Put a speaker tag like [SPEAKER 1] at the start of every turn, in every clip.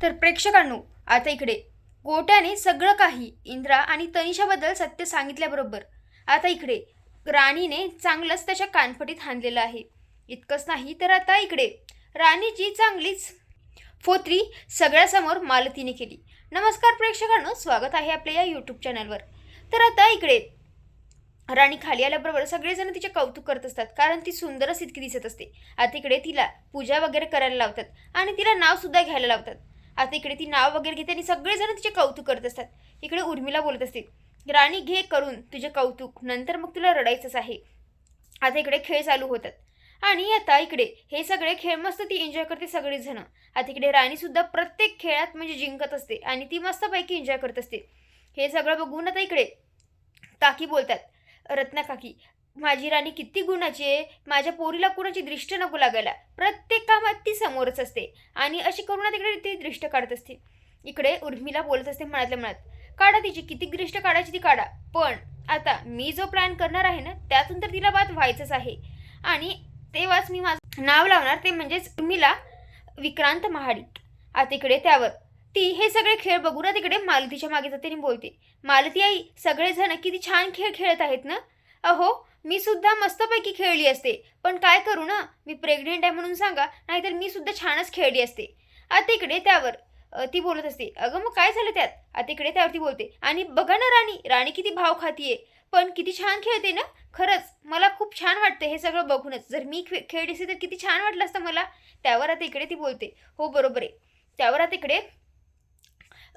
[SPEAKER 1] तर प्रेक्षकांनो, आता इकडे गोट्याने सगळं काही इंद्रा आणि तनिषाबद्दल सत्य सांगितल्याबरोबर आता इकडे राणीने चांगलंच त्याच्या कानफटीत हाणलेलं आहे. इतकंच नाही तर आता इकडे राणीची चांगलीच फोत्री सगळ्यासमोर मालतीने केली. नमस्कार प्रेक्षकांनो, स्वागत आहे आपल्या या यूट्यूब चॅनलवर. तर आता इकडे राणी खाली आल्याबरोबर सगळेजण तिचे कौतुक करत असतात, कारण ती सुंदरच इतकी दिसत असते. आता इकडे तिला पूजा वगैरे करायला लावतात आणि तिला नाव सुद्धा घ्यायला लावतात. आता इकडे ती नाव वगैरे घेते आणि सगळेजण तिचे कौतुक करत असतात. इकडे उर्मिला बोलत असते, राणी घे करून तुझे कौतुक, नंतर मग तुला रडायचंच आहे. आता इकडे खेळ चालू होतात आणि आता इकडे हे सगळे खेळ मस्त ती एन्जॉय करते सगळेच जण. आता इकडे राणी सुद्धा प्रत्येक खेळात म्हणजे जिंकत असते आणि ती मस्तपैकी एन्जॉय करत असते. हे सगळं बघून आता इकडे काकी बोलतात, रत्ना काकी, माझी राणी किती गुणाची आहे, माझ्या पोरीला कुणाची दृष्ट नको लागायला, प्रत्येक कामात ती समोरच असते आणि अशी करून तिकडे ती दृष्ट काढत असते. इकडे उर्मिला बोलत असते मनातल्या मनात, काढा तिची किती दृष्ट काढायची ती काढा, पण आता मी जो प्लॅन करणार आहे ना त्यातून तर तिला बाद व्हायचंच आहे आणि तेव्हाच मी माझं नाव लावणार, ते म्हणजेच उर्मिला विक्रांत महाडिक. आता इकडे त्यावर ती हे सगळे खेळ बघून तिकडे मालतीच्या मागे जाते आणि बोलते, मालती आई, सगळेजण किती छान खेळ खेळत आहेत ना. अहो, मी सुद्धा मस्तपैकी खेळली असते, पण काय करू ना, मी प्रेग्नेंट आहे म्हणून सांगा, नाहीतर मी सुद्धा छानच खेळली असते. आता इकडे त्यावर ती बोलत असते, अगं मग काय झालं त्यात. आता इकडे त्यावर ती बोलते, आणि बघा ना राणी, राणी किती भाव खातीये, पण किती छान खेळते ना. खरंच मला खूप छान वाटतं हे सगळं बघूनच, जर मी खेळली असते तर किती छान वाटलं असतं मला. त्यावर आता इकडे ती बोलते, हो बरोबर आहे. त्यावर आता इकडे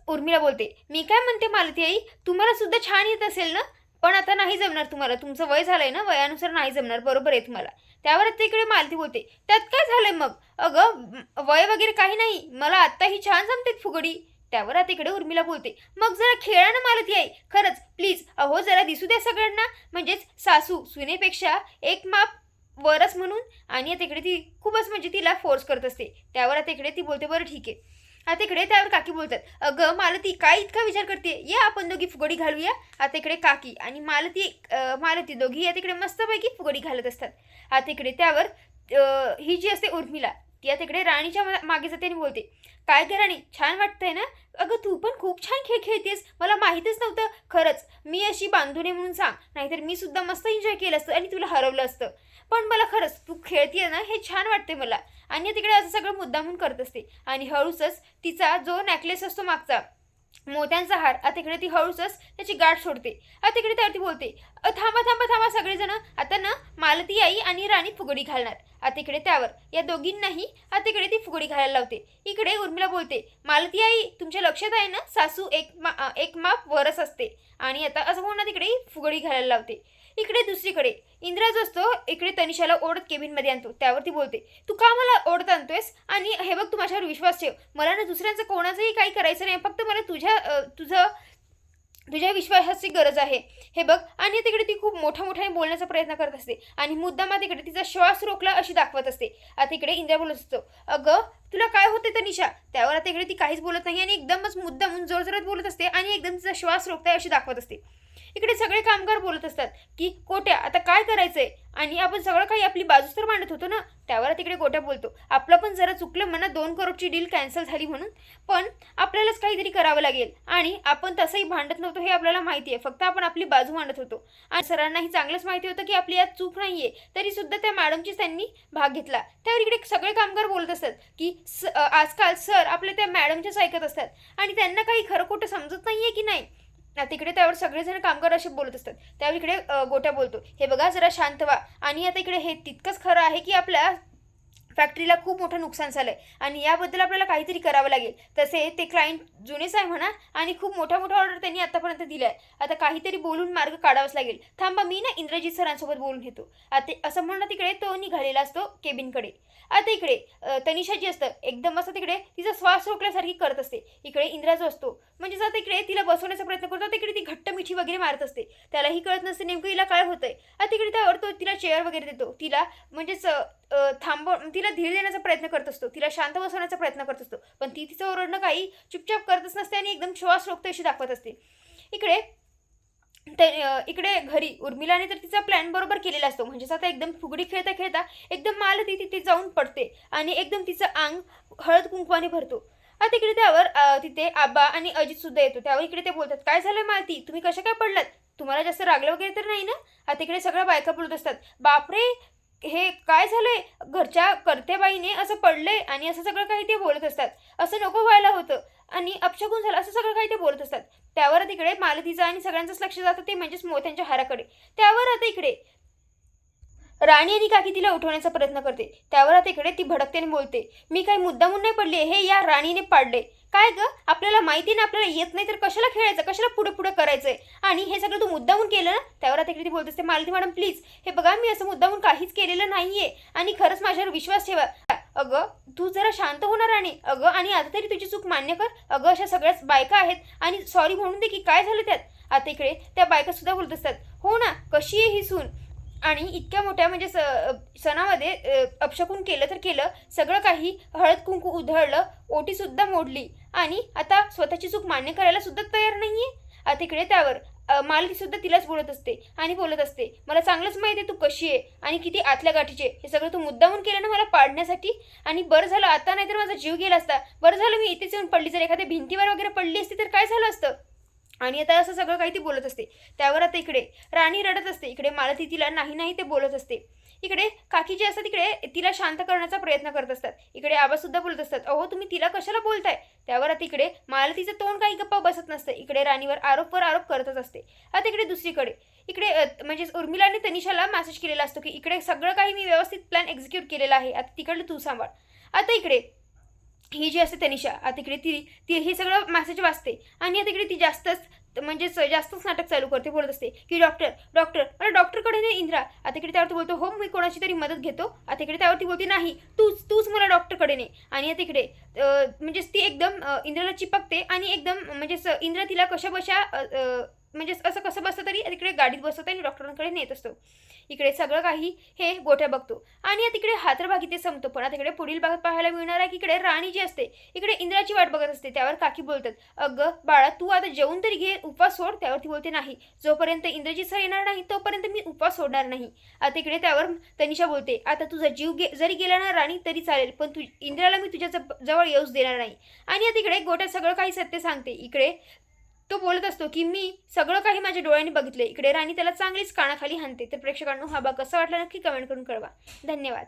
[SPEAKER 1] उर्मिला बोलते, मी काय म्हणते मालती आई, तुम्हाला सुद्धा छान येत असेल ना, पण आता नाही जमणार तुम्हाला, तुमचं वय झालंय ना, वयानुसार नाही जमणार, बरोबर आहे तुम्हाला. त्यावर आता इकडे मालती बोलते, त्यात काय झालंय मग, अगं वय वगैरे काही नाही, मला आत्ता ही छान जमते फुगडी. त्यावर आता इकडे उर्मिला बोलते, मग जरा खेळा ना मालती आई, खरंच प्लीज, अहो जरा दिसू द्या सगळ्यांना, म्हणजेच सासू सुनेपेक्षा एक माप वरच म्हणून. आणि आता इकडे ती खूपच म्हणजे तिला फोर्स करत असते. त्यावर आता इकडे ती बोलते, बरं ठीक आहे. आता इकडे त्यावर काकी बोलतात, अगं मालती काय इतका विचार करते, या आपण दोघी फुगडी घालूया. आता इकडे काकी आणि मालती दोघी आता इकडे मस्तपैकी फुगडी घालत असतात. आता इकडे त्यावर ही जी असते उर्मिला, ती आता इकडे राणीच्या मागे जाते आणि बोलते, काय ग राणी, छान वाटतंय ना, अगं तू पण खूप छान खेळ खेळतेस, मला माहीतच नव्हतं, खरंच मी अशी बांधून आहे म्हणून सांग, नाहीतर मी सुद्धा मस्त एन्जॉय केलं असतं आणि तुला हरवलं असतं, पण मला खरंच तू खेळतीये ना हे छान वाटते मला. आणि तिकडे असं सगळं मुद्दामून करत असते आणि हळूच तिचा जो नेकलेस असतो मागचा मोत्यांचा हार, आता इकडे ती हळूच त्याची गाठ सोडते. आता इकडे त्यावरती बोलते, थांबा थांबा थांबा सगळेजण, आता ना मालती आई आणि राणी फुगडी घालणार. आता इकडे त्यावर या दोघींनाही आता इकडे ती फुगडी घालायला लावते. इकडे उर्मिला बोलते, मालती आई तुमच्या लक्षात आहे ना, सासू एक माप वरच असते. आणि आता असं म्हणून तिकडे फुगडी घालायला लावते. इकडे दुसरीकडे इंद्रा जो असतो इकडे तनिषाला ओढत केबिनमध्ये आणतो. त्यावरती बोलते, तू का मला ओढत आणतोयस, आणि हे बघ तू माझ्यावर विश्वास ठेव, मला ना दुसऱ्यांचं कोणाचंही काही करायचं नाही, फक्त मला तुझ्या विश्वासाची गरज आहे, हे बघ. आणि तिकडे ती खूप मोठ्याने बोलण्याचा प्रयत्न करत असते आणि मुद्दाम तिकडे तिचा श्वास रोखला अशी दाखवत असते. आता इकडे इंद्रा बोलत असतो, अगं तुला काय होते तनिषा. त्यावर आता इकडे ती काहीच बोलत नाही आणि एकदमच मुद्दामून जोरजोरात बोलत असते आणि एकदम तिचा श्वास रोखताय अशी दाखवत असते. इकडे सगळे कामगार बोलत असतात की गोट्या आता काय करायचंय, आणि आपण सगळं काही आपली बाजूच तर मांडत होतो ना. त्यावर तिकडे गोट्या बोलतो, आपलं पण जरा चुकलं म्हणा, 2 करोडची डील कॅन्सल झाली म्हणून, पण आपल्यालाच काहीतरी करावं लागेल आणि आपण तसंही भांडत नव्हतो हे आपल्याला माहिती आहे, फक्त आपण आपली बाजू मांडत होतो. आणि सरांनाही चांगलंच माहिती होतं की आपली यात चूक नाहीये, तरी सुद्धा त्या मॅडमचीच त्यांनी भाग घेतला. त्यावर इकडे सगळे कामगार बोलत असतात की आजकाल सर आपल्या त्या मॅडमच्याच ऐकत असतात आणि त्यांना काही खरं खोटं समजत नाहीये की नाही. आता इकडे त्यावर सगळेजण कामगार असे बोलत असतात. त्यावर इकडे गोट्या बोलतो, हे बघा जरा शांत व्हा, आणि आता इकडे हे तितकंच खरं आहे की आपल्या फॅक्टरीला खूप मोठं नुकसान झालंय आणि याबद्दल आपल्याला काहीतरी करावं लागेल. तसे ते क्लायंट जुनेच आहे म्हणा आणि खूप मोठ्या ऑर्डर त्यांनी आतापर्यंत दिल्या आहे. आता काहीतरी बोलून मार्ग काढावाच लागेल. थांबा, मी ना इंद्रजित सरांसोबत बोलून घेतो. आता असं म्हणणं तिकडे तो निघालेला असतो केबिनकडे. आता इकडे तनिषा जी असतं एकदम असं तिकडे तिचा श्वास रोखल्यासारखी करत असते. इकडे इंद्रा जो असतो म्हणजे आता इकडे तिला बसवण्याचा प्रयत्न करतो, तिकडे ती घट्ट मिठी वगैरे मारत असते. त्यालाही कळत नसते नेमकं हिला काय होतंय. आता इकडे त्यावर तो तिला चेअर वगैरे देतो, तिला म्हणजेच तिला धीर देण्याचा प्रयत्न करत असतो, तिला शांत बसवण्याचा प्रयत्न करत असतो, पण ती तिचं ओरडणं काही चुपचाप करतच नसते आणि एकदम श्वास रोखते अशी दाखवत असते. इकडे घरी उर्मिलाने तर तिचा प्लॅन बरोबर केलेला असतो. म्हणजेच आता एकदम फुगडी खेळता खेळता एकदम मालती तिथे जाऊन पडते आणि एकदम तिचं अंग हळद कुंकवाने भरतो. आता इकडे त्यावर तिथे आबा आणि अजित सुद्धा येतो. त्यावर इकडे ते बोलतात, काय झालं मालती, तुम्ही कशा काय पडलात, तुम्हाला जास्त रागलं वगैरे तर नाही ना. आता इकडे सगळ्या बायका बोलत असतात, बापरे हे काय झालंय, घरच्या कर्त्याबाईने असं पडलंय आणि असं सगळं काही ते बोलत असतात. असं नको व्हायला होतं आणि अपशगुन झालं, असं सगळं काही ते बोलत असतात. त्यावर तिकडे मालतीचं आणि सगळ्यांचंच लक्ष जातं ते म्हणजेच मोत्यांच्या हाराकडे. त्यावर आता इकडे राणी आणि काकी तिला उठवण्याचा प्रयत्न करते. त्यावर आता इकडे ती भडकते आणि बोलते, मी काही मुद्दामून नाही पडली, हे या राणीने पाडले. काय ग, आपल्याला माहिती ना आपल्याला येत नाही तर कशाला खेळायचं, कशाला पुढे पुढे करायचंय, आणि हे सगळं तू मुद्दामून केलं ना. त्यावर आता इकडे ती बोलत असते, मालती मॅडम प्लीज हे बघा, मी असं मुद्दामून काहीच केलेलं नाहीये आणि खरंच माझ्यावर विश्वास ठेवा. अगं तू जरा शांत होणार राणी, अगं आणि आता तरी तुझी चूक मान्य कर. अगं अशा सगळ्याच बायका आहेत आणि सॉरी म्हणून दे की काय झालं त्यात. आता इकडे त्या बायका सुद्धा बोलत असतात, हो ना कशी आहे ही सून, आणि इतक्या मोठ्या म्हणजे सणामध्ये अपशकुन केलं तर केलं, सगळं काही हळद कुंकू उधळलं, ओटीसुद्धा मोडली आणि आता स्वतःची चूक मान्य करायला सुद्धा तयार नाहीये. आता इकडे त्यावर मालकी सुद्धा तिलाच बोलत असते आणि बोलत असते, मला चांगलंच माहिती आहे तू कशी आहे आणि किती आतल्या गाठीचे, हे सगळं तू मुद्दामून केलं ना मला पाडण्यासाठी, आणि बरं झालं आता, नाही तर माझा जीव गेला असता. बरं झालं मी इथेच येऊन पडली, जर एखाद्या भिंतीवर वगैरे पडली असती तर काय झालं असतं. आणि आता असं सगळं काही ती बोलत असते. त्यावर आता इकडे राणी रडत असते, इकडे मालती तिला नाही नाही ते बोलत असते. इकडे काकी जी असतात तिकडे तिला शांत करण्याचा प्रयत्न करत असतात. इकडे आबासुद्धा बोलत असतात, अहो तुम्ही तिला कशाला बोलताय. त्यावर आता इकडे मालतीचं तोंड काही गप्पा बसत नसतं, इकडे राणीवर आरोपवर आरोप करतच असते. आता इकडे दुसरीकडे इकडे म्हणजे उर्मिलाने तनिषाला मेसेज केलेला असतो की इकडे सगळं काही मी व्यवस्थित प्लॅन एक्झिक्यूट केलेला आहे, आता तिकडलं तू सांभाळ. आता इकडे ही जी असते तनिषा, आता इकडे ती ती हे सगळं मेसेज वाचते आणि आता इकडे ती जास्तच नाटक चालू करते, बोलत असते की डॉक्टर डॉक्टर, अरे डॉक्टरकडे नाही इंद्रा. आता इकडे त्यावरती बोलतो, हो मी कोणाची तरी मदत घेतो. आता इकडे त्यावरती बोलते, नाही तूच मला डॉक्टरकडे नाही. आणि आता इकडे म्हणजेच ती एकदम इंद्राला चिपकते आणि एकदम म्हणजे इंद्र तिला कशा बशा म्हणजे असं कसं बसतं तरी तिकडे गाडीत बसवतं आणि डॉक्टरांकडे नेत असतो. इकडे सगळं काही हे गोठ्या बघतो आणि तिकडे हातरभागी ते संपतो. पण आता इकडे पुढील भागात पाहायला मिळणार आहे की इकडे राणी जी असते इकडे इंद्राची वाट बघत असते. त्यावर काकी बोलतात, अगं बाळा तू आता जेवून तरी घे, उपवास सोड. त्यावरती बोलते, नाही जोपर्यंत इंद्रजी सर येणार नाही तोपर्यंत मी उपवास सोडणार नाही. आता इकडे त्यावर तनिषा बोलते, आता तुझा जीव जरी गेला ना राणी तरी चालेल, पण तू इंद्राला मी तुझ्या जवळ येऊच देणार नाही. आणि आता इकडे गोट्यात सगळं काही सत्य सांगते. इकडे तो बोलत असतो की मी सगळं काही माझ्या डोळ्यांनी बघितले. इकडे राणी त्याला चांगलीच कानाखाली हाणते. तर प्रेक्षकांनो हा भाग कसा वाटला नक्की कमेंट करून कळवा. धन्यवाद.